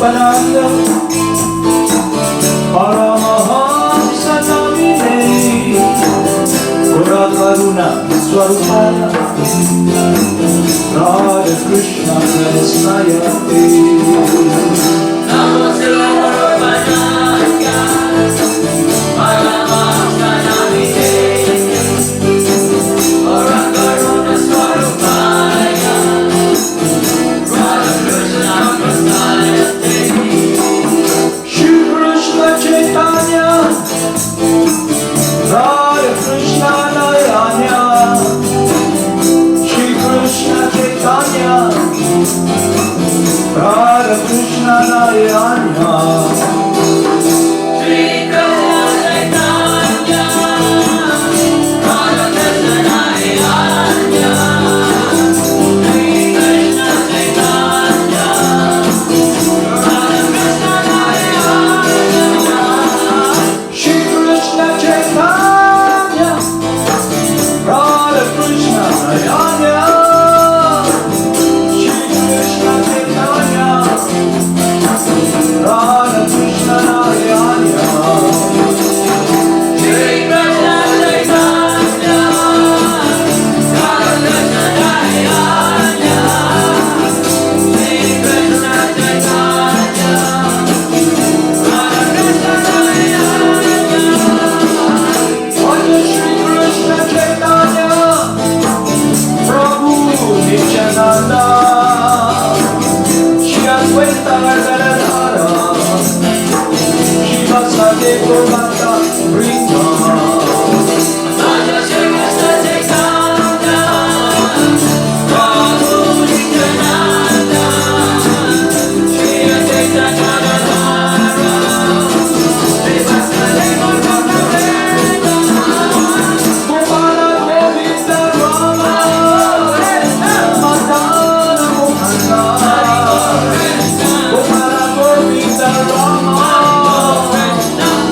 Siddhaswarupananda Paramahamsa namine Gora Karuna Swarupana Radha Krishna Krsna Yate Namo Siddhaswarupananda Paramahamsa namine Gora Karuna Swarupana Radha Krishna Krsna Yate Shri Krishna Chaitanya Radha Krishna Nayanya Shri Krishna Chaitanya Radha Krishna Nayanya Shri Krishna Chaitanya Radha Krishna Nayanya Shri Krishna Chaitanya Radha Krishna Nayanya Shri Krishna Chaitanya Radha Krishna Nayanya Shri Krishna Chaitanya Radha Krishna Nayanya Shri Krishna Chaitanya Radha Krishna Nayanya Shri Krishna Chaitanya Radha Krishna Nayanya Wonder Shri Krishna Chaitanya Prabhu Nityananda Shri Advaita Gadadhara Shiva Sade Gopata Vrinda Wonder Shri Krishna Chaitanya Prabhu Nityananda Shri Advaita Gadadhara Shiva Sade Gopata Vrinda Mohana Govinda Rama Madana Mohana Mohana Govinda Rama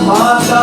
Madana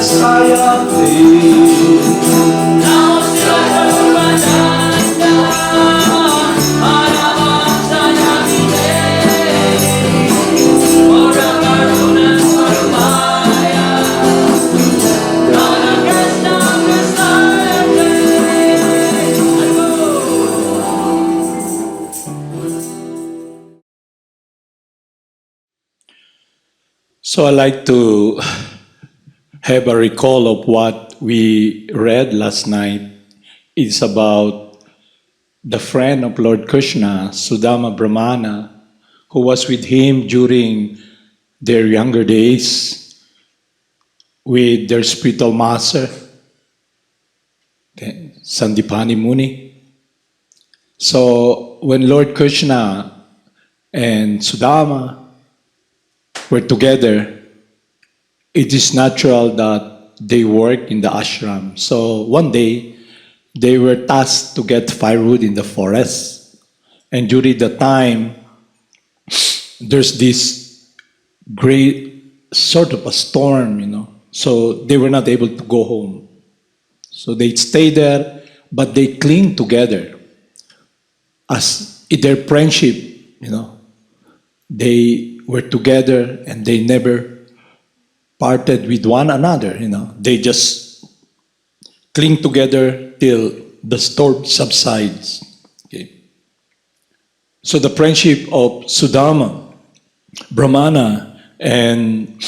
Sayate Namo Siddhaswarupananda Paramahamsa Navide Ora Karuna Sarvaya Nana Krsna So I like to have a recall of what we read last night. It's about the friend of Lord Krishna, Sudama Brahmana, who was with him during their younger days with their spiritual master, okay, Sandipani Muni. So when Lord Krishna and Sudama were together, it is natural that they work in the ashram. So one day, they were tasked to get firewood in the forest. And during the time, there's this great sort of a storm. So they were not able to go home. So they stay there, but they cling together as in their friendship. They were together and they never parted with one another. They just cling together till the storm subsides. Okay. So the friendship of Sudama, Brahmana, and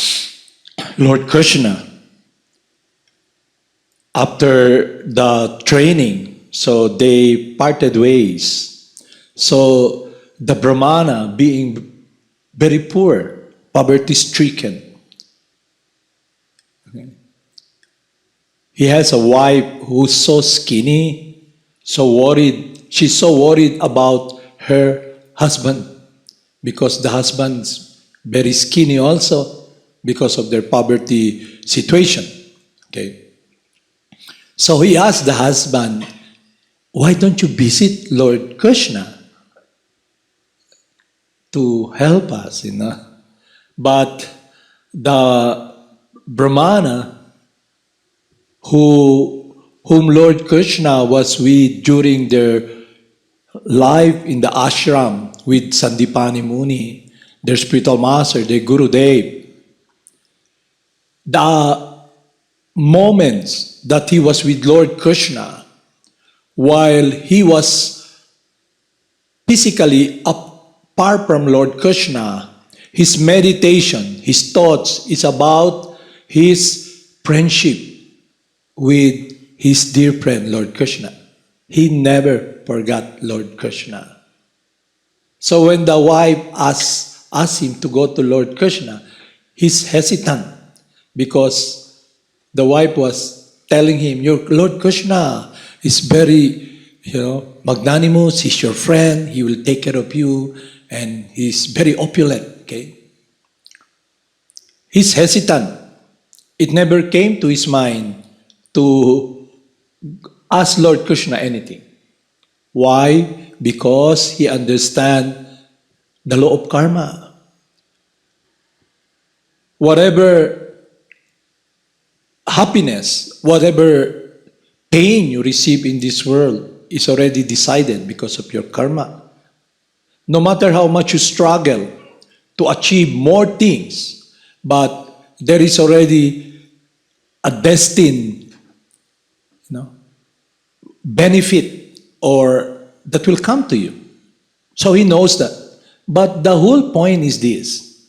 Lord Krishna, after the training, so they parted ways. So the Brahmana, being very poor, poverty-stricken, he has a wife who's so skinny, so worried. She's so worried about her husband because the husband's very skinny also because of their poverty situation. Okay. So he asked the husband, why don't you visit Lord Krishna to help us? But the Brahmana whom Lord Krishna was with during their life in the ashram with Sandipani Muni, their spiritual master, their Gurudev, the moments that he was with Lord Krishna, while he was physically apart from Lord Krishna, his meditation, his thoughts is about his friendship with his dear friend, Lord Krishna. He never forgot Lord Krishna. So when the wife asked him to go to Lord Krishna, he's hesitant because the wife was telling him, your Lord Krishna is very, magnanimous, he's your friend, he will take care of you, and he's very opulent, okay? He's hesitant. It never came to his mind to ask Lord Krishna anything. Why? Because he understands the law of karma. Whatever happiness, whatever pain you receive in this world is already decided because of your karma. No matter how much you struggle to achieve more things, but there is already a destined benefit or that will come to you. So he knows that. But the whole point is this.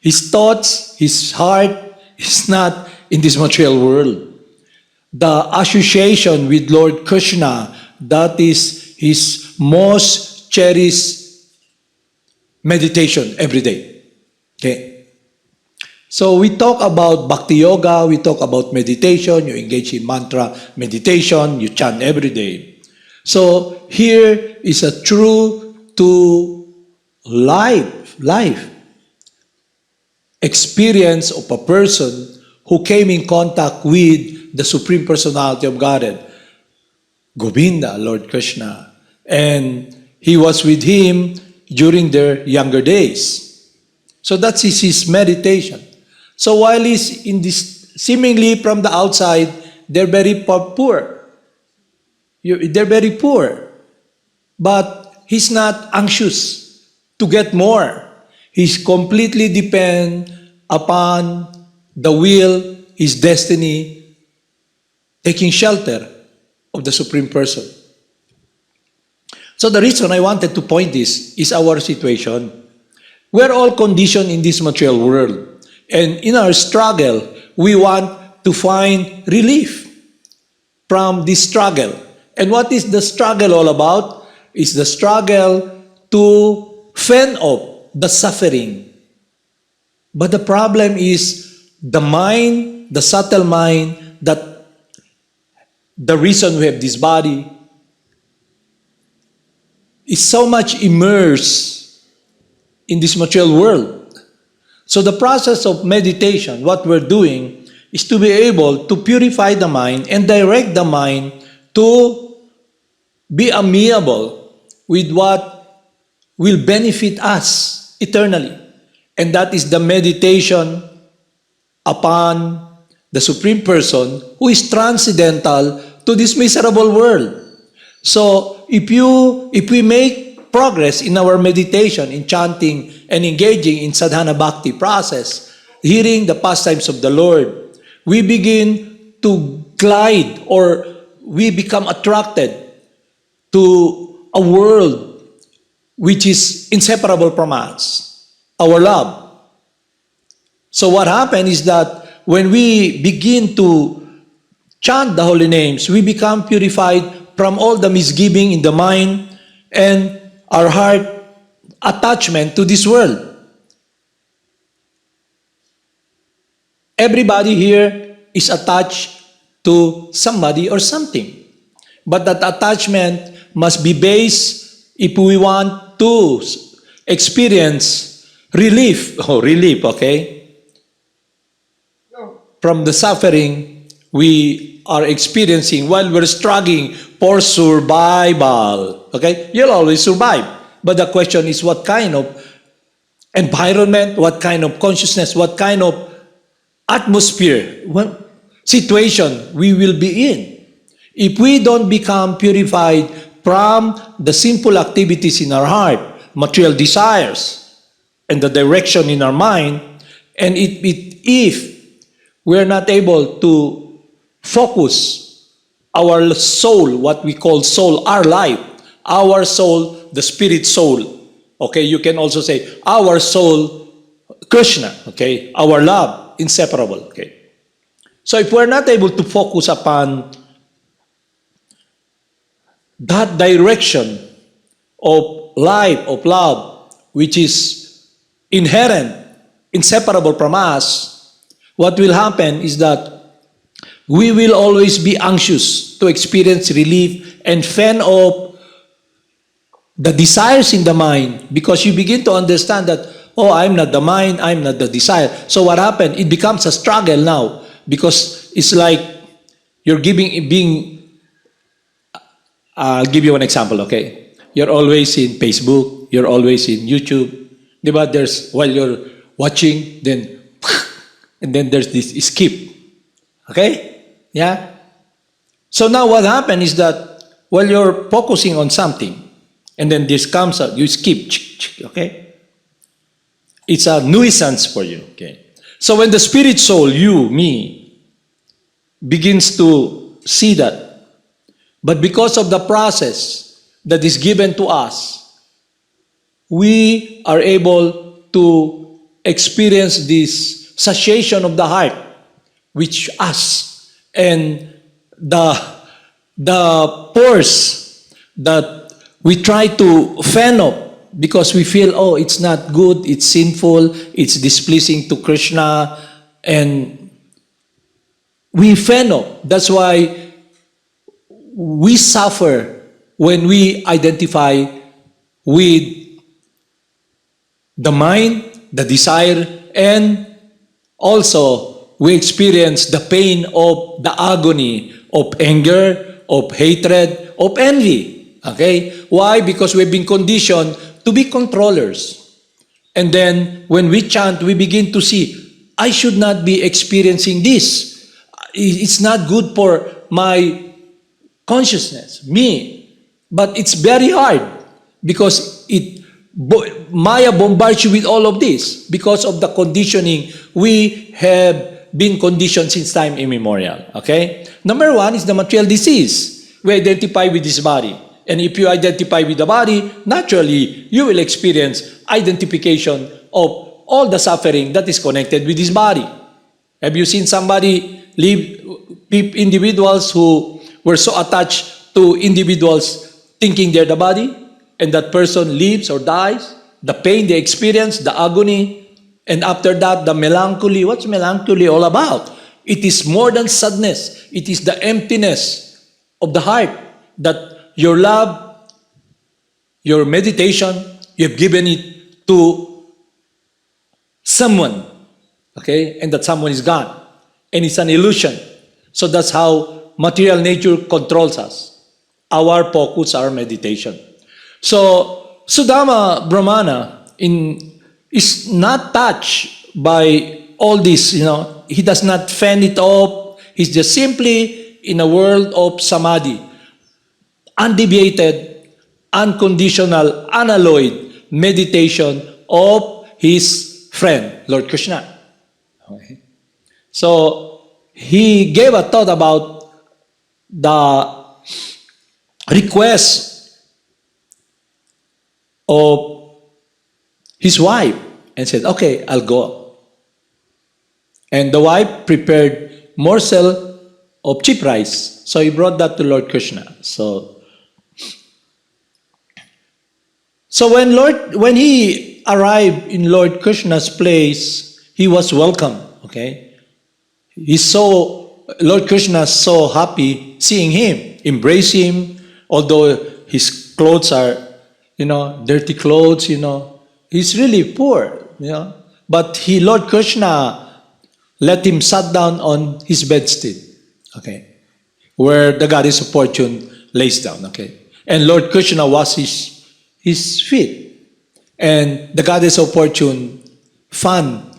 His thoughts, his heart is not in this material world. The association with Lord Krishna, that is his most cherished meditation every day. Okay? So we talk about Bhakti Yoga, we talk about meditation, you engage in mantra meditation, you chant every day. So here is a true to life experience of a person who came in contact with the Supreme Personality of Godhead, Govinda, Lord Krishna. And he was with him during their younger days. So that's his meditation. So while he's in this seemingly from the outside, they're very poor. They're very poor. But he's not anxious to get more. He's completely depend upon the will, his destiny, taking shelter of the Supreme Person. So the reason I wanted to point this is our situation. We're all conditioned in this material world. And in our struggle, we want to find relief from this struggle. And what is the struggle all about? It's the struggle to fend off the suffering. But the problem is the mind, the subtle mind, that the reason we have this body is so much immersed in this material world. So the process of meditation, what we're doing, is to be able to purify the mind and direct the mind to be amiable with what will benefit us eternally. And that is the meditation upon the Supreme Person who is transcendental to this miserable world. So if we make progress in our meditation, in chanting and engaging in sadhana bhakti process, hearing the pastimes of the Lord, we begin to glide, or we become attracted to a world which is inseparable from us, our love. So what happens is that when we begin to chant the holy names, we become purified from all the misgiving in the mind and our heart attachment to this world. Everybody here is attached to somebody or something. But that attachment must be based if we want to experience relief, okay? From the suffering we are experiencing while we're struggling for survival, okay? You'll always survive. But the question is what kind of environment, what kind of consciousness, what kind of atmosphere, what situation we will be in. If we don't become purified from the sinful activities in our heart, material desires, and the direction in our mind, and if we're not able to focus our soul, what we call soul, our life, our soul, the spirit soul, okay, you can also say our soul, Krishna, okay, our love, inseparable, okay. So if we're not able to focus upon that direction of life, of love, which is inherent, inseparable from us, what will happen is that we will always be anxious to experience relief and fend off the desires in the mind, because you begin to understand that, oh, I'm not the mind, I'm not the desire. So what happened? It becomes a struggle now, because it's like you're I'll give you an example, okay? You're always in Facebook, you're always in YouTube. Diba? There's, while you're watching, then and then there's this skip. Okay? Yeah? So now what happened is that while you're focusing on something, and then this comes out, you skip. Okay? It's a nuisance for you. Okay? So when the spirit soul, you, me, begins to see that, but because of the process that is given to us, we are able to experience this satiation of the heart, which us and the pores that we try to fan off because we feel, oh, it's not good, it's sinful, it's displeasing to Krishna, and we fan off. That's why we suffer when we identify with the mind, the desire, and also we experience the pain of the agony of anger, of hatred, of envy. Okay? Why? Because we've been conditioned to be controllers. And then when we chant, we begin to see, I should not be experiencing this. it's not good for my consciousness, me. But it's very hard because Maya bombards you with all of this because of the conditioning we have been conditioned since time immemorial. Okay? Number one is the material disease. We identify with this body. And if you identify with the body, naturally, you will experience identification of all the suffering that is connected with this body. Have you seen somebody individuals who were so attached to individuals thinking they're the body, and that person lives or dies? The pain they experience, the agony, and after that, the melancholy. What's melancholy all about? It is more than sadness. It is the emptiness of the heart that your love, your meditation, you've given it to someone, okay? And that someone is gone. And it's an illusion. So that's how material nature controls us. Our focus, our meditation. So Sudama Brahmana is not touched by all this, He does not fend it off. He's just simply in a world of samadhi. Undeviated, unconditional, unalloyed meditation of his friend, Lord Krishna. Okay. So, he gave a thought about the request of his wife and said, okay, I'll go. And the wife prepared morsel of cheap rice. So, he brought that to Lord Krishna. So when he arrived in Lord Krishna's place, he was welcome. Okay, Lord Krishna so happy seeing him, embrace him, although his clothes are, dirty clothes. He's really poor. But Lord Krishna let him sit down on his bedstead. Okay, where the goddess of fortune lays down. Okay, and Lord Krishna washes his feet. And the goddess of fortune fanned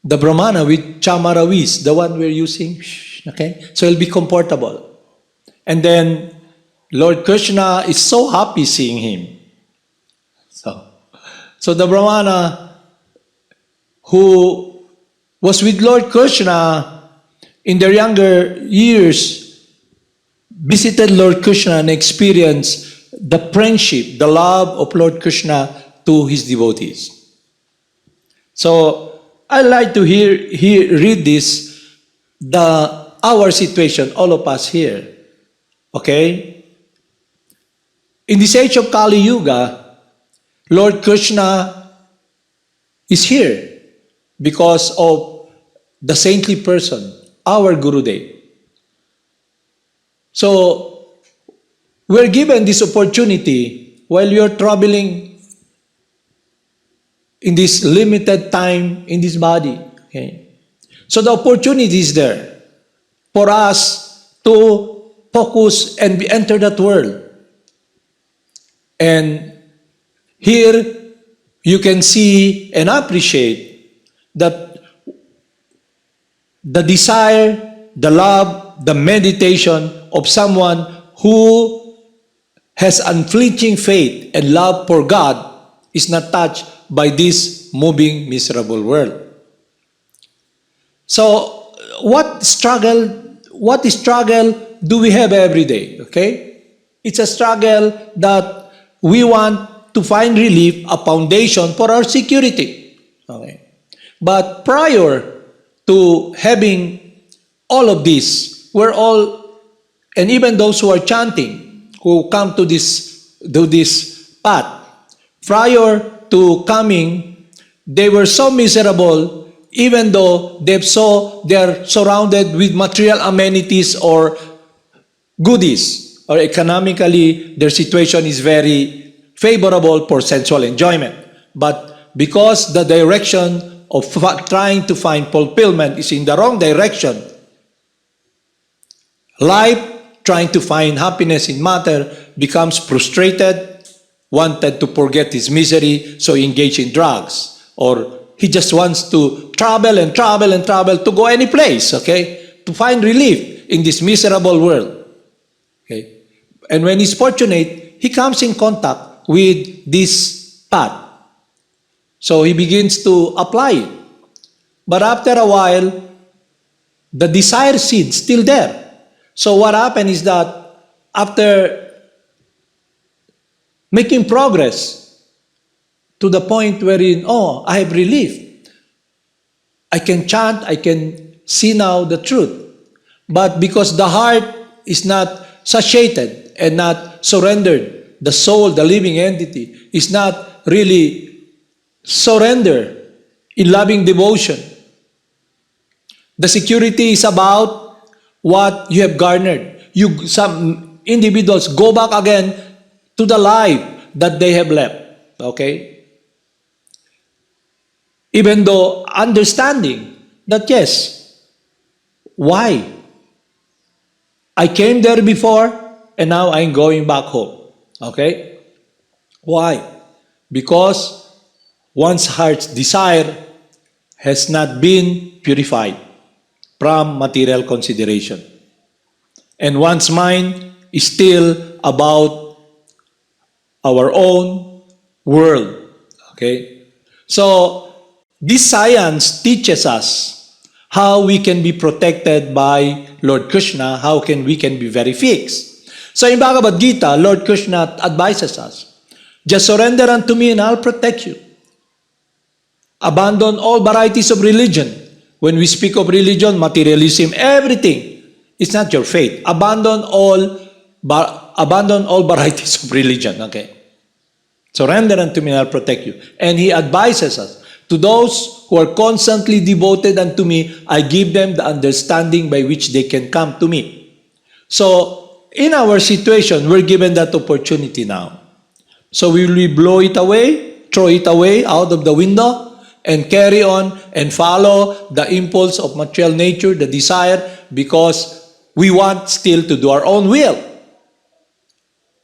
the Brahmana with chamaravis, the one we're using. Okay? So he'll be comfortable. And then Lord Krishna is so happy seeing him. So the Brahmana who was with Lord Krishna in their younger years visited Lord Krishna and experienced the friendship, the love of Lord Krishna to his devotees. So I like to read this, our situation, all of us here. Okay? In this age of Kali Yuga, Lord Krishna is here because of the saintly person, our Gurudev. So we're given this opportunity while you're traveling in this limited time in this body. Okay? So the opportunity is there for us to focus and enter that world. And here you can see and appreciate that the desire, the love, the meditation of someone who has unflinching faith and love for God is not touched by this moving, miserable world. So, what struggle do we have every day? Okay? It's a struggle that we want to find relief, a foundation for our security. Okay? But prior to having all of this, we're all, and even those who are chanting, who come to this path, prior to coming, they were so miserable, even though they're surrounded with material amenities or goodies, or economically their situation is very favorable for sensual enjoyment. But because the direction of trying to find fulfillment is in the wrong direction, life trying to find happiness in matter becomes frustrated, wanted to forget his misery, so he engaged in drugs. Or he just wants to travel and travel and travel to go any place, okay? to find relief in this miserable world. Okay? And when he's fortunate, he comes in contact with this path. So he begins to apply it. But after a while, the desire seed still there. So what happened is that after making progress to the point wherein, oh, I have relief. I can chant, I can see now the truth. But because the heart is not satiated and not surrendered, the soul, the living entity, is not really surrendered in loving devotion. The security is about what you have garnered. Some individuals go back again to the life that they have left. Okay? Even though understanding that yes, why? I came there before and now I'm going back home. Okay? Why? Because one's heart's desire has not been purified from material consideration. And one's mind is still about our own world. Okay? So, this science teaches us how we can be protected by Lord Krishna, how we can be very fixed. So in Bhagavad Gita, Lord Krishna advises us, just surrender unto me and I'll protect you. Abandon all varieties of religion. When we speak of religion, materialism, everything, it's not your faith. Abandon all varieties of religion. Okay? Surrender unto me and I'll protect you. And he advises us, to those who are constantly devoted unto me, I give them the understanding by which they can come to me. So, in our situation, we're given that opportunity now. So, will we blow it away, throw it away out of the window, and carry on and follow the impulse of material nature, the desire, because we want still to do our own will?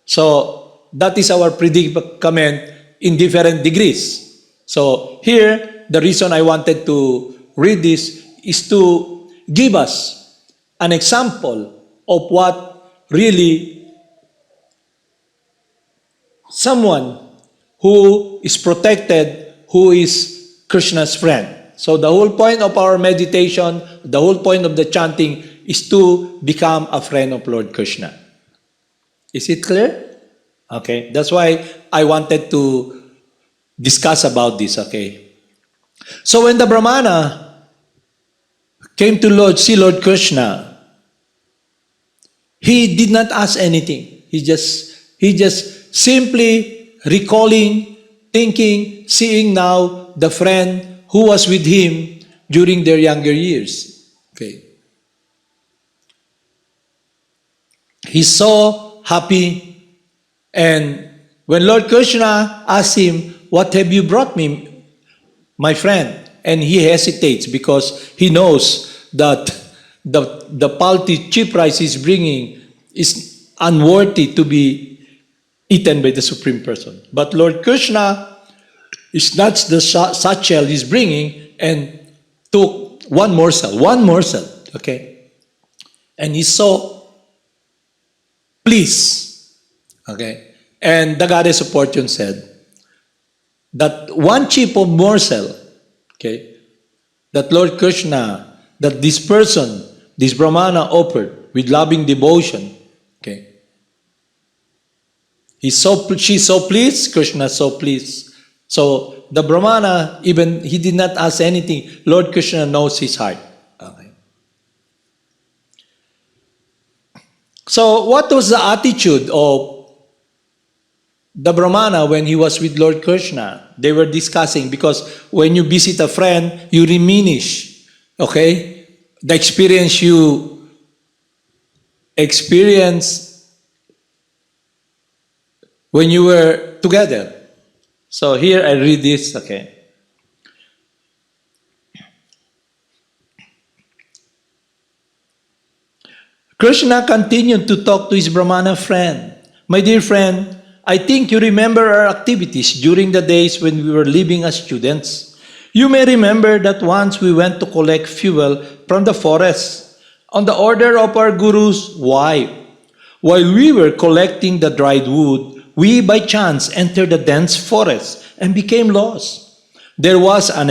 So, that is our predicament in different degrees. So here, the reason I wanted to read this is to give us an example of what really someone who is protected, who is Krishna's friend. So the whole point of our meditation, the whole point of the chanting is to become a friend of Lord Krishna. Is it clear? Okay, that's why I wanted to discuss about this, okay? So when the Brahmana came to see Lord Krishna, he did not ask anything. He just simply recalling, thinking, seeing now the friend who was with him during their younger years. Okay. He's so happy, and when Lord Krishna asked him, what have you brought me, my friend? And he hesitates because he knows that the paltry cheap rice he's bringing is unworthy to be eaten by the Supreme Person. But Lord Krishna snatched the satchel he's bringing and took one morsel, okay? And he's so pleased, okay? And the goddess of fortune said, that one chip of morsel, okay, that Lord Krishna, that this person, this Brahmana offered with loving devotion, okay, she's so pleased, Krishna so pleased. So the Brahmana, even he did not ask anything, Lord Krishna knows his heart. Okay. So what was the attitude of the Brahmana when he was with Lord Krishna? They were discussing, because when you visit a friend, you diminish, okay, the experience you experience when you were together. So here I read this, okay. Krishna continued to talk to his Brahmana friend. My dear friend, I think you remember our activities during the days when we were living as students. You may remember that once we went to collect fuel from the forest. on the order of our Guru's wife. While we were collecting the dried wood, we by chance entered a dense forest and became lost. There was an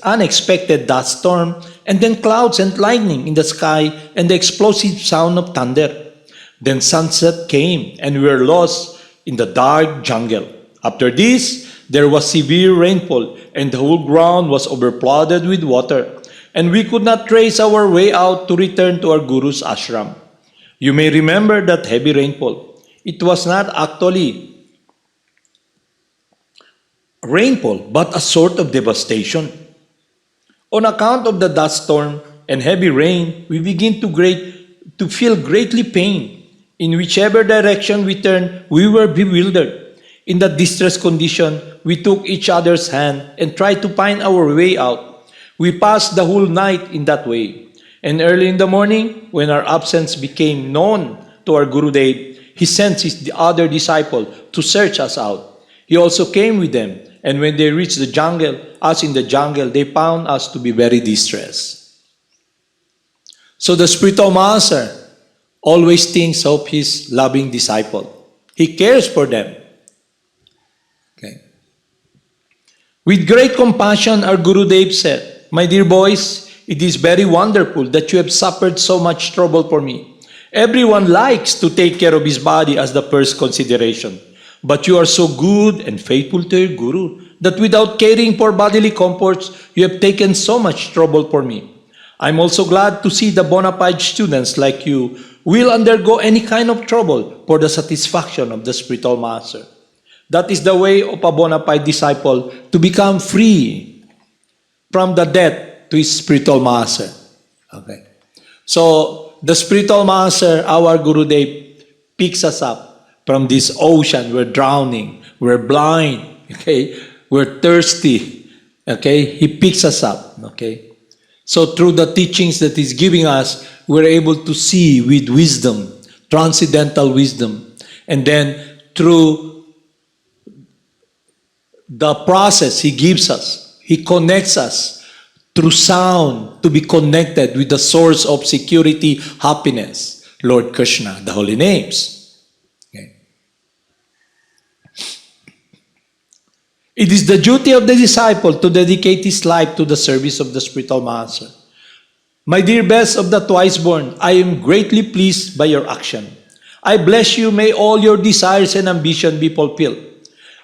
unexpected dust storm, and then clouds and lightning in the sky and the explosive sound of thunder. Then sunset came, and we were lost in the dark jungle. After this, there was severe rainfall, and the whole ground was overflooded with water, and we could not trace our way out to return to our Guru's ashram. You may remember that heavy rainfall. It was not actually rainfall, but a sort of devastation. On account of the dust storm and heavy rain, we begin to feel greatly pain. In whichever direction we turned, we were bewildered. In that distressed condition, we took each other's hand and tried to find our way out. We passed the whole night in that way. And early in the morning, when our absence became known to our Gurudev, he sent his other disciple to search us out. He also came with them, and when they reached the jungle, us in the jungle, they found us to be very distressed. So the spiritual master always thinks of his loving disciple. He cares for them. Okay. With great compassion, our Gurudev said, "My dear boys, it is very wonderful that you have suffered so much trouble for me. Everyone likes to take care of his body as the first consideration. But you are so good and faithful to your Guru that without caring for bodily comforts, you have taken so much trouble for me. I'm also glad to see the bona fide students like you will undergo any kind of trouble for the satisfaction of the spiritual master. That is the way of a bona fide disciple to become free from the debt to his spiritual master." Okay. So the spiritual master, our Gurudev, picks us up from this ocean. We're drowning, we're blind, okay, we're thirsty, okay. He picks us up, okay. So through the teachings that he's giving us, we're able to see with wisdom, transcendental wisdom. And then through the process he gives us, he connects us through sound to be connected with the source of security, happiness, Lord Krishna, the holy names. Okay. It is the duty of the disciple to dedicate his life to the service of the spiritual master. My dear best of the twice born, I am greatly pleased by your action. I bless you, may all your desires and ambition be fulfilled.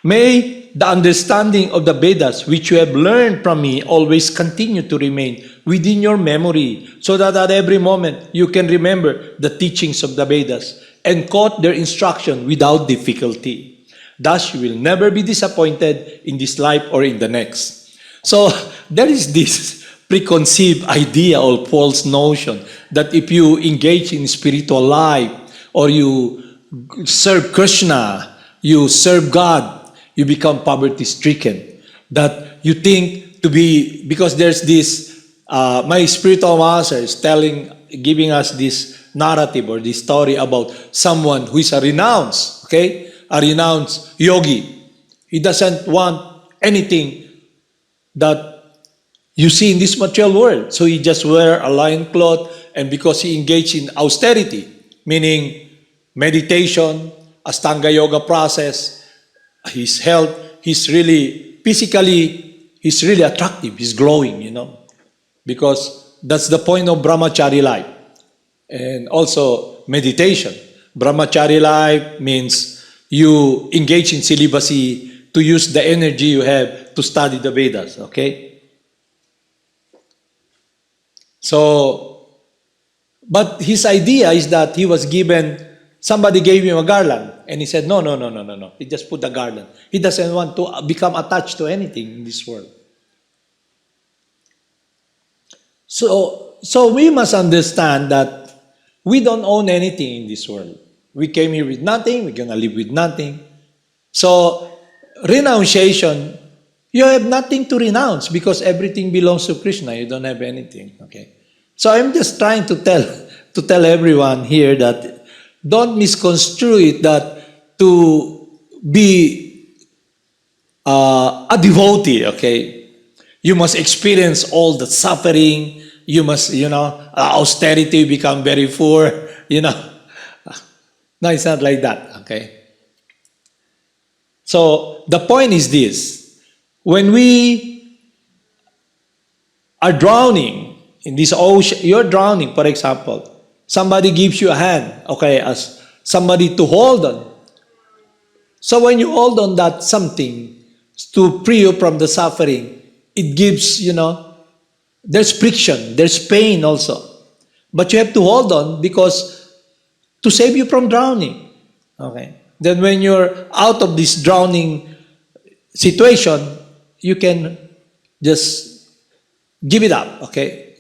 May the understanding of the Vedas which you have learned from me always continue to remain within your memory, so that at every moment you can remember the teachings of the Vedas and quote their instruction without difficulty. Thus you will never be disappointed in this life or in the next. So there is this preconceived idea or false notion that if you engage in spiritual life or you serve Krishna, you serve God, you become poverty-stricken. That you think to be, because there's this, my spiritual master is giving us this narrative or this story about someone who is a renounced, okay? A renounced yogi. He doesn't want anything that you see in this material world. So he just wear a loincloth, and because he engaged in austerity, meaning meditation, Astanga yoga process, his health, he's really, physically, he's really attractive, he's glowing, you know, because that's the point of brahmachari life. And also meditation. Brahmachari life means you engage in celibacy to use the energy you have to study the Vedas, okay? So, but his idea is that he was given, somebody gave him a garland, and he said, no. He just put the garland. He doesn't want to become attached to anything in this world. So we must understand that we don't own anything in this world. We came here with nothing, we're gonna live with nothing. So, renunciation, you have nothing to renounce because everything belongs to Krishna. You don't have anything, okay? So I'm just trying to tell everyone here that don't misconstrue it that to be a devotee, okay, you must experience all the suffering, you must, austerity, become very poor, No, it's not like that, okay? So the point is this: when we are drowning in this ocean, you're drowning, for example, somebody gives you a hand, okay, as somebody to hold on. So when you hold on that something to free you from the suffering, it gives, there's friction, there's pain also. But you have to hold on because to save you from drowning. Okay. Then when you're out of this drowning situation, you can just give it up. Okay.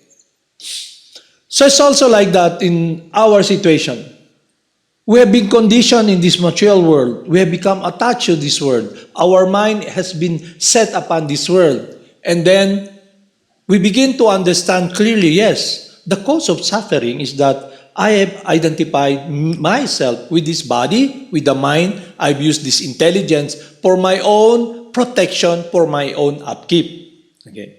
So it's also like that in our situation. We have been conditioned in this material world. We have become attached to this world. Our mind has been set upon this world. And then we begin to understand clearly, yes, the cause of suffering is that I have identified myself with this body, with the mind. I've used this intelligence for my own protection, for my own upkeep. Okay.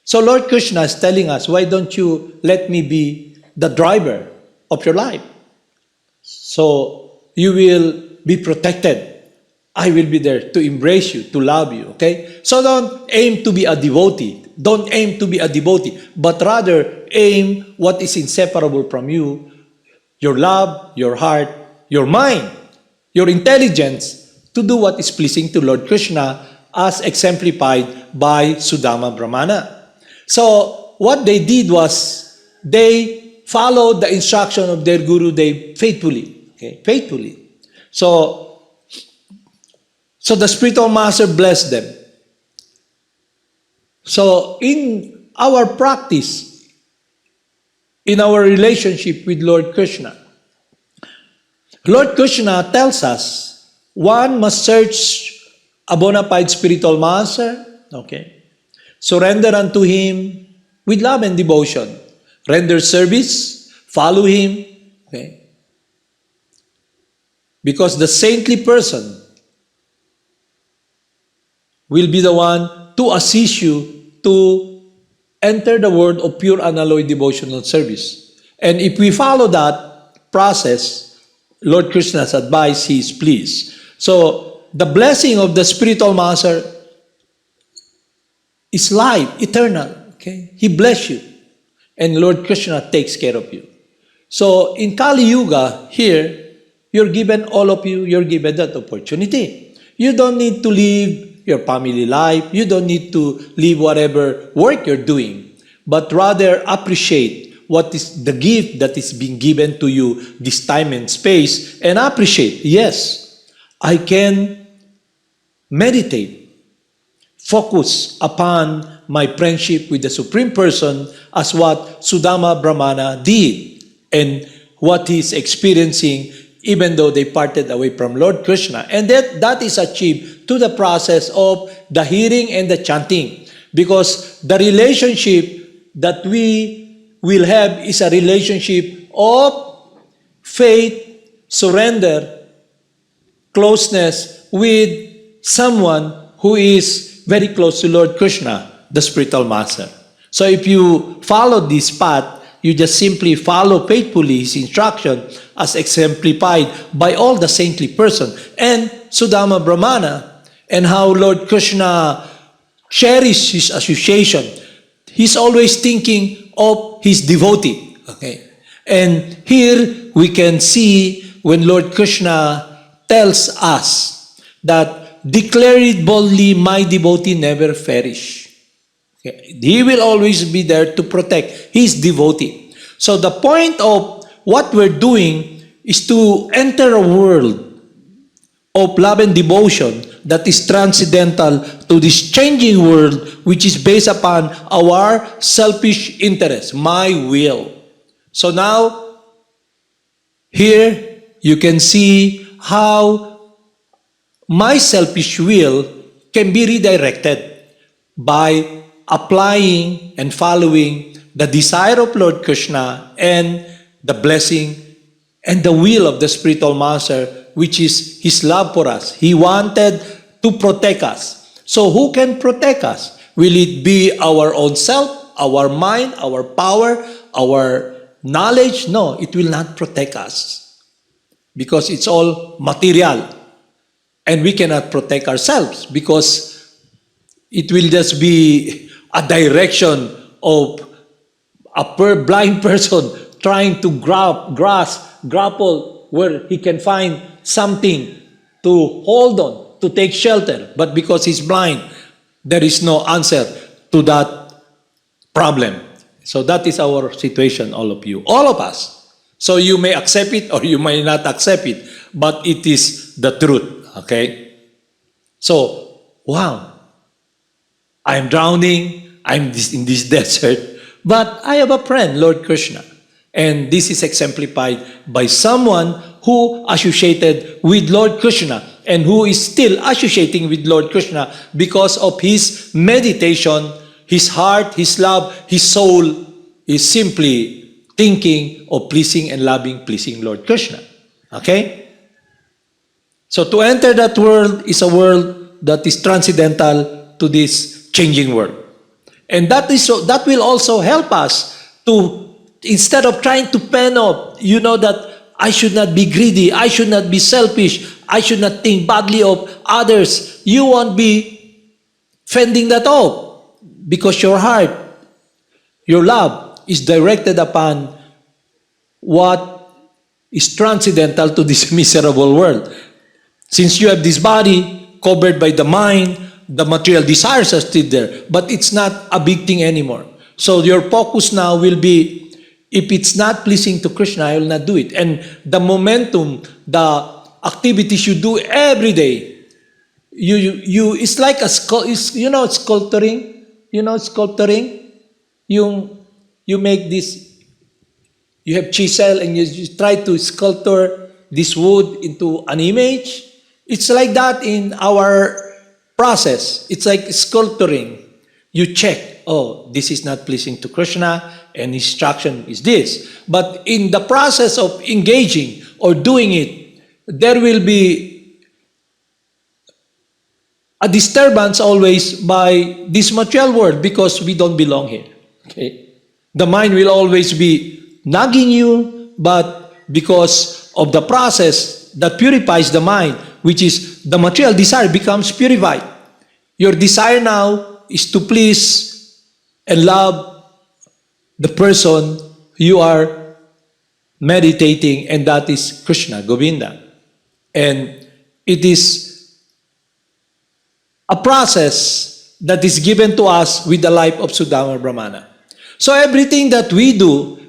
So Lord Krishna is telling us, why don't you let me be the driver of your life? So you will be protected. I will be there to embrace you, to love you, okay? So don't aim to be a devotee. Don't aim to be a devotee, but rather aim what is inseparable from you, your love, your heart, your mind, your intelligence, to do what is pleasing to Lord Krishna as exemplified by Sudama Brahmana. So what they did was they followed the instruction of their Guru Dev faithfully. Okay, faithfully. So the spiritual master blessed them. So in our practice, in our relationship with Lord Krishna, Lord Krishna tells us one must search a bona fide spiritual master, okay, surrender unto him with love and devotion, render service, follow him, okay. Because the saintly person will be the one to assist you to enter the world of pure unalloyed devotional service. And if we follow that process, Lord Krishna's advice, he is pleased. So the blessing of the spiritual master is life, eternal. Okay? He bless you. And Lord Krishna takes care of you. So in Kali Yuga, here, you're given, all of you, you're given that opportunity. You don't need to live your family life. You don't need to leave whatever work you're doing. But rather appreciate what is the gift that is being given to you this time and space. And appreciate, yes, I can meditate, focus upon my friendship with the Supreme Person as what Sudama Brahmana did and what he's experiencing even though they parted away from Lord Krishna. And that is achieved through the process of the hearing and the chanting. Because the relationship that we will have is a relationship of faith, surrender, closeness with someone who is very close to Lord Krishna, the spiritual master. So if you follow this path, you just simply follow faithfully his instruction as exemplified by all the saintly person and Sudama Brahmana, and how Lord Krishna cherished his association. He's always thinking of his devotee. Okay? And here we can see when Lord Krishna tells us that declare it boldly, my devotee never perish. Okay. He will always be there to protect his devotee. So the point of what we're doing is to enter a world of love and devotion that is transcendental to this changing world, which is based upon our selfish interest, my will. So now, here you can see how my selfish will can be redirected by applying and following the desire of Lord Krishna and the blessing and the will of the spiritual master, which is his love for us. He wanted to protect us. So who can protect us? Will it be our own self, our mind, our power, our knowledge. No, it will not protect us because it's all material. And we cannot protect ourselves because it will just be a direction of a blind person trying to grapple where he can find something to hold on, to take shelter. But because he's blind, there is no answer to that problem. So that is our situation, all of you, all of us. So you may accept it or you may not accept it, but it is the truth, okay? So, wow, I'm drowning, I'm in this desert, but I have a friend, Lord Krishna. And this is exemplified by someone who associated with Lord Krishna and who is still associating with Lord Krishna because of his meditation, his heart, his love, his soul is simply thinking of pleasing and loving, pleasing Lord Krishna. Okay? So to enter that world is a world that is transcendental to this changing world. And that will also help us to, instead of trying to pen up, that I should not be greedy, I should not be selfish, I should not think badly of others, you won't be fending that off because your heart, your love is directed upon what is transcendental to this miserable world. Since you have this body covered by the mind, the material desires are still there, but it's not a big thing anymore. So your focus now will be, if it's not pleasing to Krishna, I will not do it. And the momentum, the activities you do every day, it's like sculpturing. Sculpturing. You make this. You have chisel and you try to sculpture this wood into an image. It's like that in our process. It's like sculpturing. You check, oh, this is not pleasing to Krishna, and instruction is this. But in the process of engaging or doing it, there will be a disturbance always by this material world because we don't belong here. Okay? The mind will always be nagging you, but because of the process that purifies the mind, which is the material desire becomes purified. Your desire now is to please and love the person you are meditating, and that is Krishna, Govinda. And it is a process that is given to us with the life of Sudama Brahmana. So everything that we do,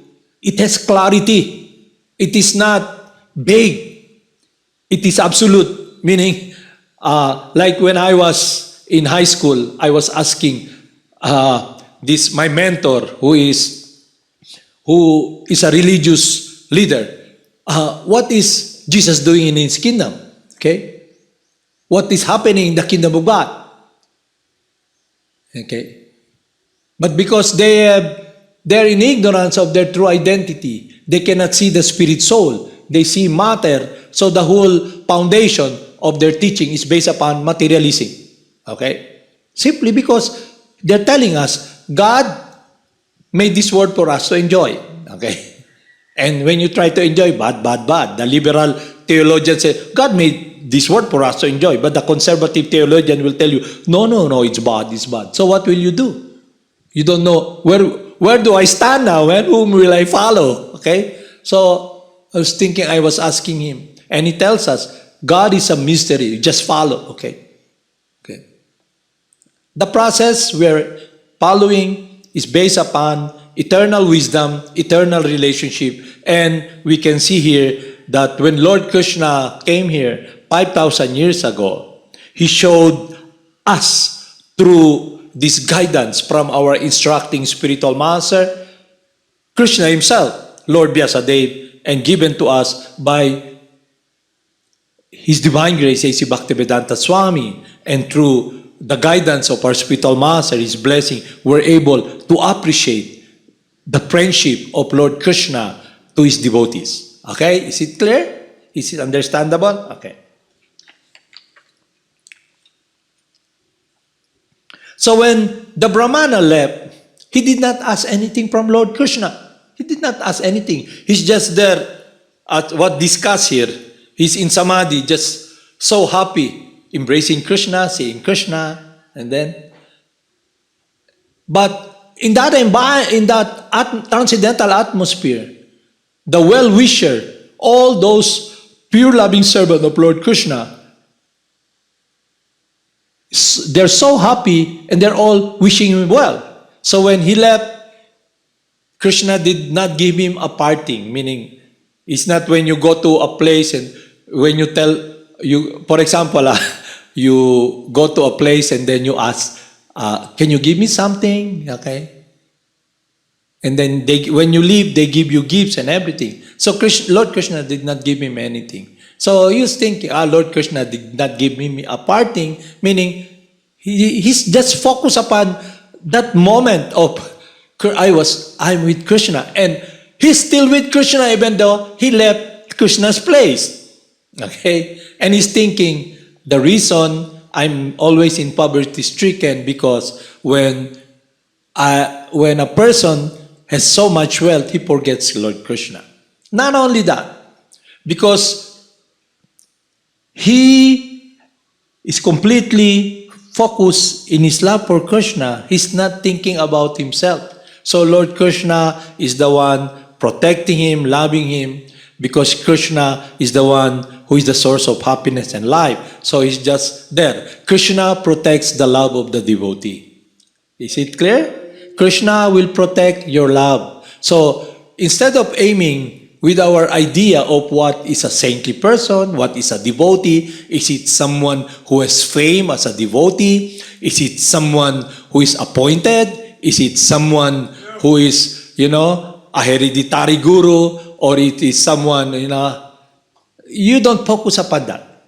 it has clarity. It is not vague. It is absolute, meaning like when I was in high school, I was asking my mentor who is a religious leader, what is Jesus doing in his kingdom? Okay? What is happening in the kingdom of God? Okay? But because they're in ignorance of their true identity, they cannot see the spirit soul. They see matter. So the whole foundation of their teaching is based upon materialism. Okay? Simply because they're telling us, God made this world for us to enjoy. Okay? And when you try to enjoy, bad. The liberal theologian say, God made this world for us to enjoy. But the conservative theologian will tell you, no, it's bad. So what will you do? You don't know, where do I stand now? And whom will I follow? Okay? So I was thinking, I was asking him. And he tells us, God is a mystery. You just follow. Okay? The process we're following is based upon eternal wisdom, eternal relationship. And we can see here that when Lord Krishna came here 5,000 years ago, He showed us through this guidance from our instructing spiritual master, Krishna Himself, Lord Vyasadeva, and given to us by His divine grace, A.C. Bhaktivedanta Swami, and through the guidance of our spiritual master, His blessing, we're able to appreciate the friendship of Lord Krishna to His devotees. Okay? Is it clear? Is it understandable? Okay. So when the Brahmana left, He did not ask anything from Lord Krishna. He did not ask anything. He's just there at what discussed here. He's in samadhi, just so happy, embracing Krishna, seeing Krishna, and then. But in that transcendental atmosphere, the well-wisher, all those pure loving servants of Lord Krishna, they're so happy and they're all wishing him well. So when he left, Krishna did not give him a parting, meaning it's not when you go to a place and when you tell, for example, you go to a place and then you ask, can you give me something? Okay. And then when you leave, they give you gifts and everything. So Lord Krishna did not give him anything. So he was thinking, Lord Krishna did not give me a parting, meaning he's just focused upon that moment of I'm with Krishna, and he's still with Krishna even though he left Krishna's place. Okay? And he's thinking, the reason I'm always in poverty-stricken because when a person has so much wealth, he forgets Lord Krishna. Not only that, because he is completely focused in his love for Krishna, he's not thinking about himself. So Lord Krishna is the one protecting him, loving him, because Krishna is the one who is the source of happiness and life. So he's just there. Krishna protects the love of the devotee. Is it clear? Krishna will protect your love. So instead of aiming with our idea of what is a saintly person, what is a devotee, is it someone who has fame as a devotee? Is it someone who is appointed? Is it someone who is, a hereditary guru? Or it is someone, you don't focus upon that.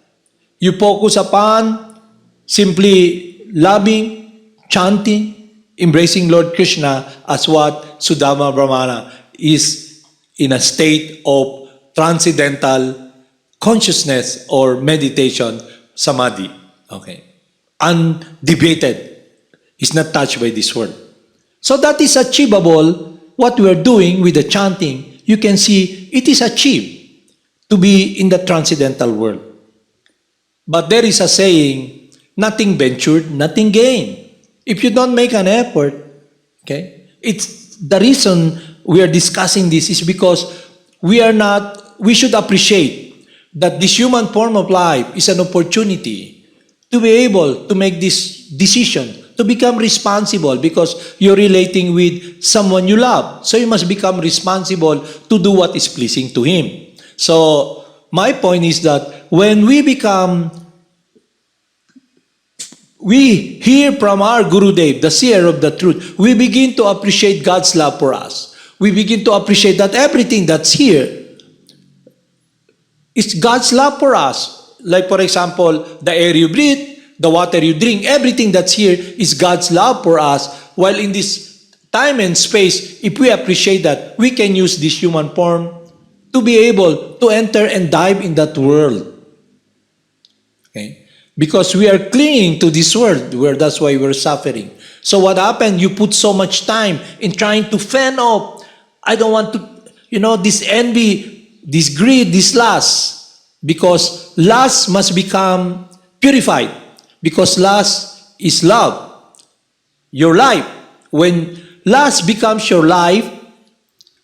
You focus upon simply loving, chanting, embracing Lord Krishna as what Sudama Brahmana is in a state of transcendental consciousness or meditation, samadhi. Okay. Undebated. He's not touched by this world. So that is achievable. What we are doing with the chanting, you can see it is achieved to be in the transcendental world. But there is a saying, nothing ventured, nothing gained. If you don't make an effort, okay, it's the reason we are discussing this is because we should appreciate that this human form of life is an opportunity to be able to make this decision, to become responsible, because you're relating with someone you love. So you must become responsible to do what is pleasing to him. So my point is that when we hear from our Gurudev, the seer of the truth, we begin to appreciate God's love for us. We begin to appreciate that everything that's here is God's love for us. Like for example, the air you breathe, the water you drink, everything that's here is God's love for us. While in this time and space, if we appreciate that, we can use this human form to be able to enter and dive in that world. Okay? Because we are clinging to this world, that's why we're suffering. So what happened? You put so much time in trying to fend off. I don't want to, this envy, this greed, this lust. Because lust must become purified. Because lust is love. Your life. When lust becomes your life,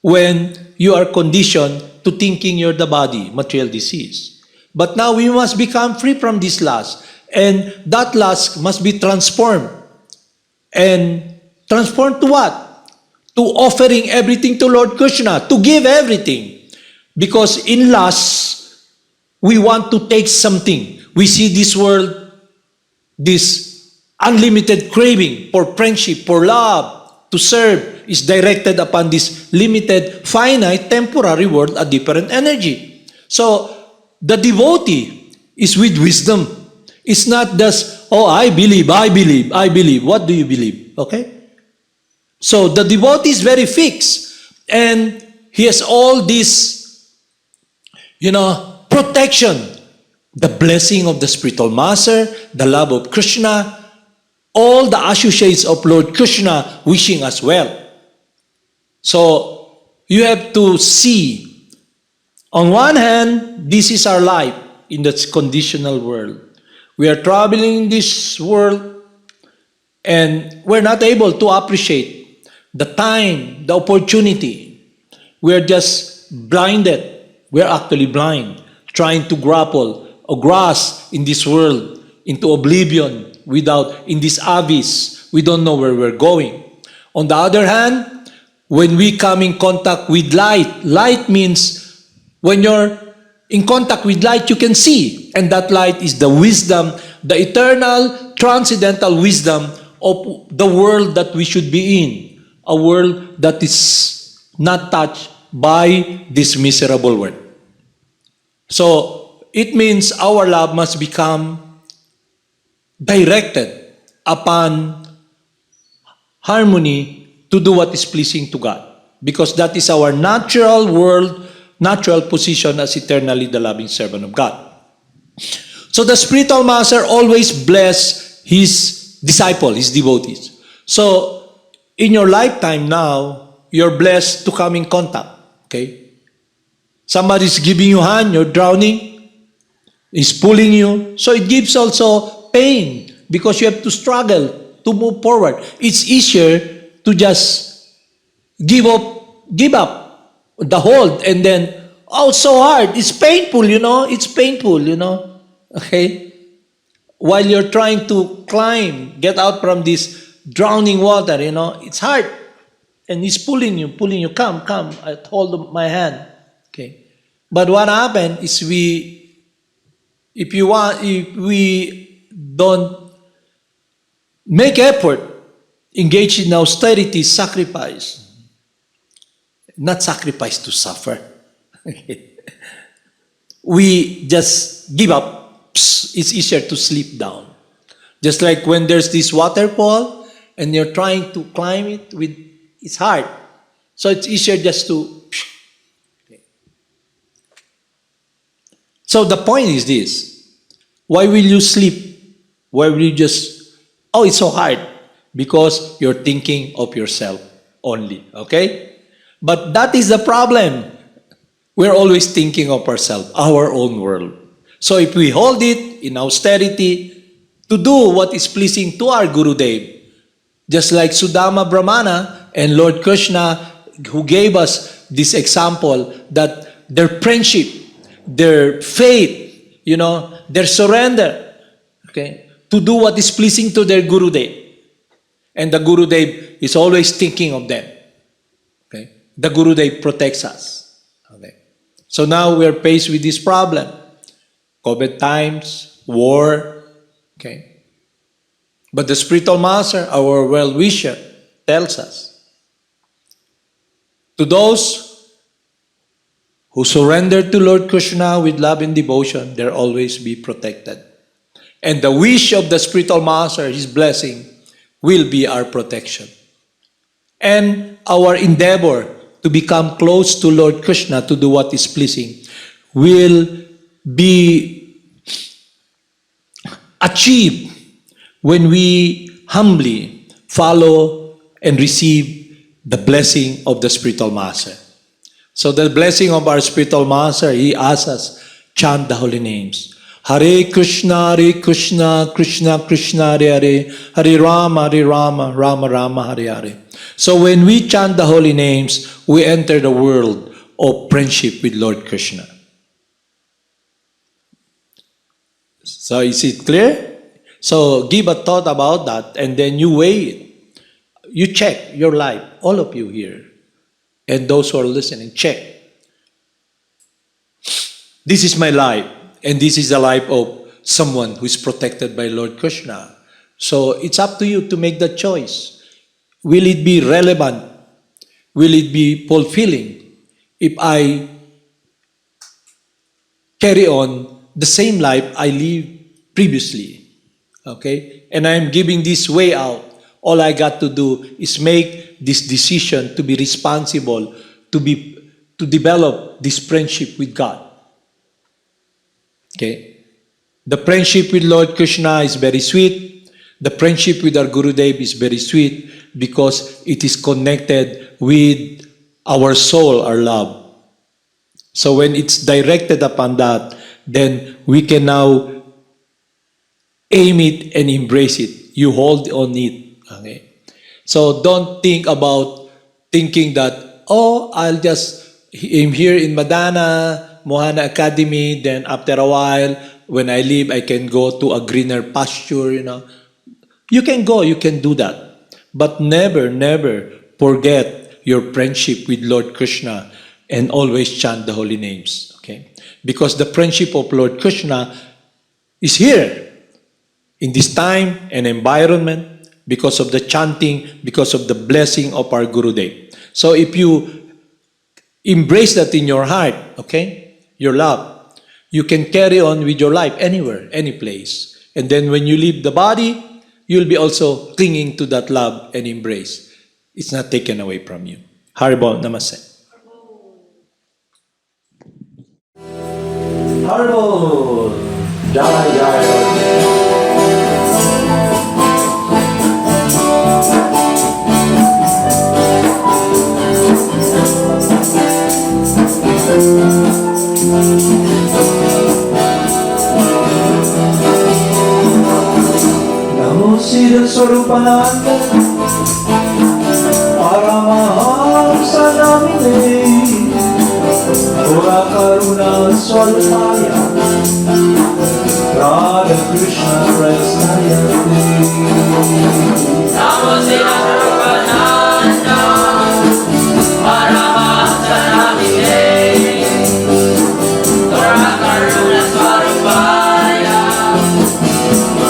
when you are conditioned to thinking you're the body, material disease. But now we must become free from this lust. And that lust must be transformed. And transformed to what? To offering everything to Lord Krishna, to give everything. Because in lust, we want to take something. We see this world, this unlimited craving for friendship, for love, to serve, is directed upon this limited, finite, temporary world, a different energy. So, the devotee is with wisdom. It's not just, I believe. What do you believe? Okay? So, the devotee is very fixed. And he has all this, protection. The blessing of the spiritual master, the love of Krishna, all the associates of Lord Krishna wishing us well. So you have to see, on one hand, this is our life in this conditional world. We are traveling in this world and we're not able to appreciate the time, the opportunity. We're just blinded. We're actually blind, trying to grapple or grasp in this world into oblivion in this abyss. We don't know where we're going. On the other hand, when we come in contact with light, light means when you're in contact with light, you can see. And that light is the wisdom, the eternal, transcendental wisdom of the world that we should be in. A world that is not touched by this miserable world. So, it means our love must become directed upon harmony to do what is pleasing to God. Because that is our natural world, natural position as eternally the loving servant of God. So the spiritual master always bless his disciple, his devotees. So in your lifetime now, you're blessed to come in contact. Okay? Somebody's giving you a hand, you're drowning, is pulling you. So it gives also pain because you have to struggle to move forward. It's easier to just give up the hold and then, oh, so hard. It's painful, It's painful, Okay? While you're trying to climb, get out from this drowning water, it's hard. And he's pulling you, come, hold my hand. Okay? But what happened is if we don't make effort, engage in austerity, sacrifice, not sacrifice to suffer. We just give up. It's easier to slip down. Just like when there's this waterfall and you're trying to climb it, it's hard. So it's easier just to... So the point is this. Why will you sleep? Why will you just... Oh, it's so hard. Because you're thinking of yourself only. Okay? But that is the problem. We're always thinking of ourselves, our own world. So if we hold it in austerity to do what is pleasing to our Gurudev, just like Sudama Brahmana and Lord Krishna, who gave us this example that their friendship, their faith, their surrender, okay, to do what is pleasing to their Gurudev. And the Gurudev is always thinking of them. Okay? The Gurudev protects us. Okay? So now we are faced with this problem. COVID times, war, okay? But the spiritual master, our well-wisher, tells us, to those who surrender to Lord Krishna with love and devotion, they'll always be protected. And the wish of the spiritual master, his blessing, will be our protection. And our endeavor to become close to Lord Krishna, to do what is pleasing, will be achieved when we humbly follow and receive the blessing of the spiritual master. So the blessing of our spiritual master, he asks us, chant the holy names. Hare Krishna, Krishna Krishna, Hare Hare, Hare Rama, Rama Rama, Hare Hare. So when we chant the holy names, we enter the world of friendship with Lord Krishna. So is it clear? So give a thought about that and then you weigh it. You check your life, all of you here, and those who are listening, check. This is my life, and this is the life of someone who is protected by Lord Krishna. So it's up to you to make that choice. Will it be relevant? Will it be fulfilling if I carry on the same life I lived previously? Okay? And I'm giving this way out. All I got to do is make this decision to be responsible, to develop this friendship with God. Okay? The friendship with Lord Krishna is very sweet. The friendship with our Gurudev is very sweet because it is connected with our soul, our love. So when it's directed upon that, then we can now aim it and embrace it. You hold on it. Okay? So don't think about thinking that, oh, I'm here in Madana, Mohana Academy, then after a while, when I leave, I can go to a greener pasture, You can go, you can do that. But never, never forget your friendship with Lord Krishna and always chant the holy names. Okay? Because the friendship of Lord Krishna is here in this time and environment because of the chanting, because of the blessing of our Gurudev. So if you embrace that in your heart, okay, your love, you can carry on with your life anywhere, any place. And then when you leave the body, you'll be also clinging to that love and embrace. It's not taken away from you. Haribol Namaste. Haribol. Jai Jai. Namo Siddhaswarupananda Paramahamsa namine Ora Karuna Swarupaya Radha Krishna Krsna Namo Siddhaswarupananda Paramahamsa namine Tora Karuna Swarupaya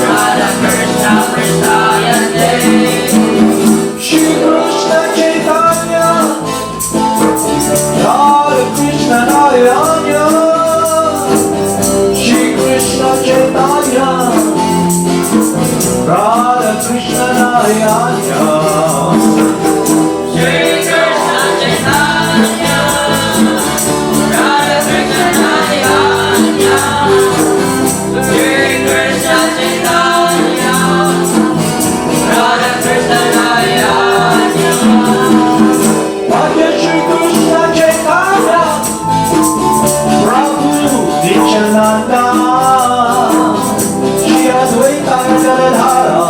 Radha Krishna Prasayate Shri Krishna Chaitanya Radha Krishna Narayana Shri Krishna Chaitanya Radha Krishna Narayana Shri Krishna Chaitanya Radha Krishna Narayana Shri Krishna Chaitanya Radha Krishna Narayana Bhagya Shri Krishna Chaitanya Prabhu Nityananda Shri Advaita Gadadhara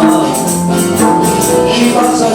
Shri Vasa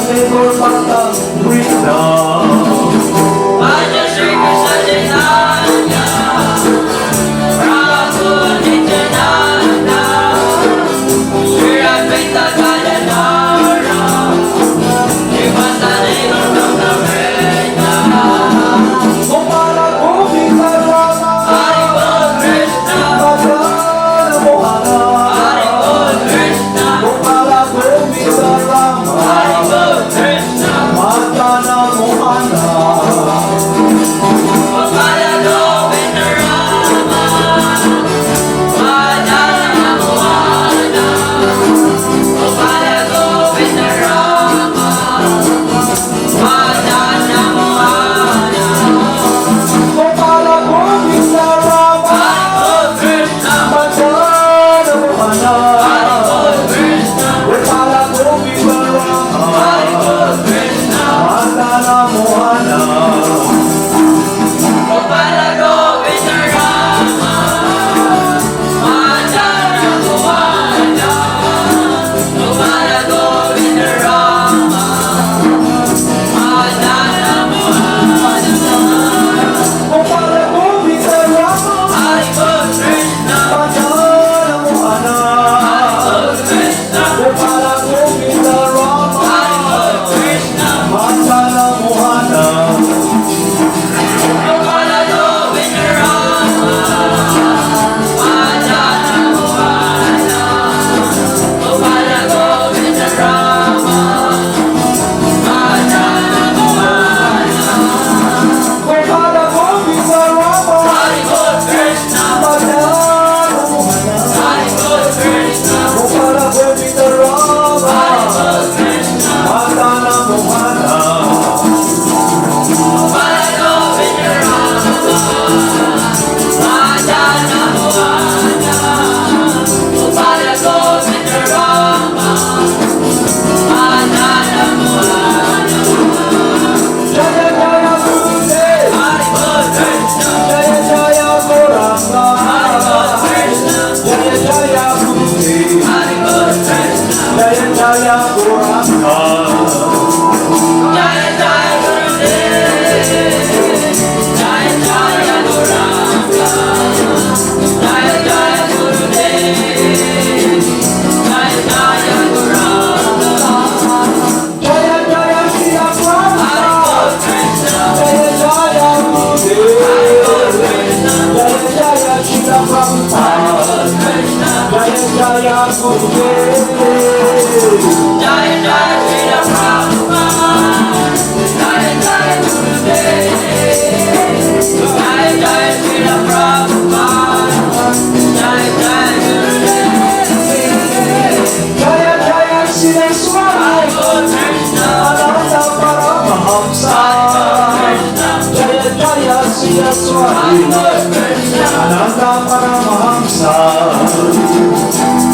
Siddhaswarupananda Paramahamsa.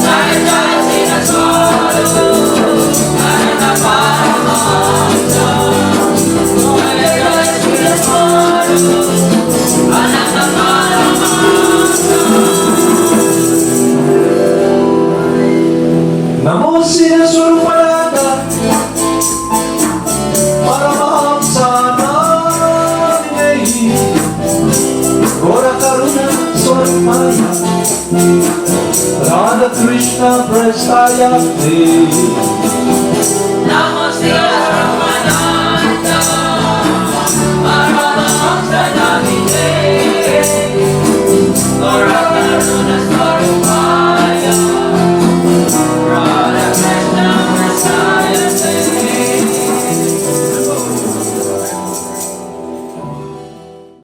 Jai Jai Siddhaswarupananda Paramahamsa. Jai Jai Siddhaswarupananda Paramahamsa. Namo Siddhaswarupananda Paramahamsa Naminehi Gora Karuna Swarmaya Radha Krishna Prestayate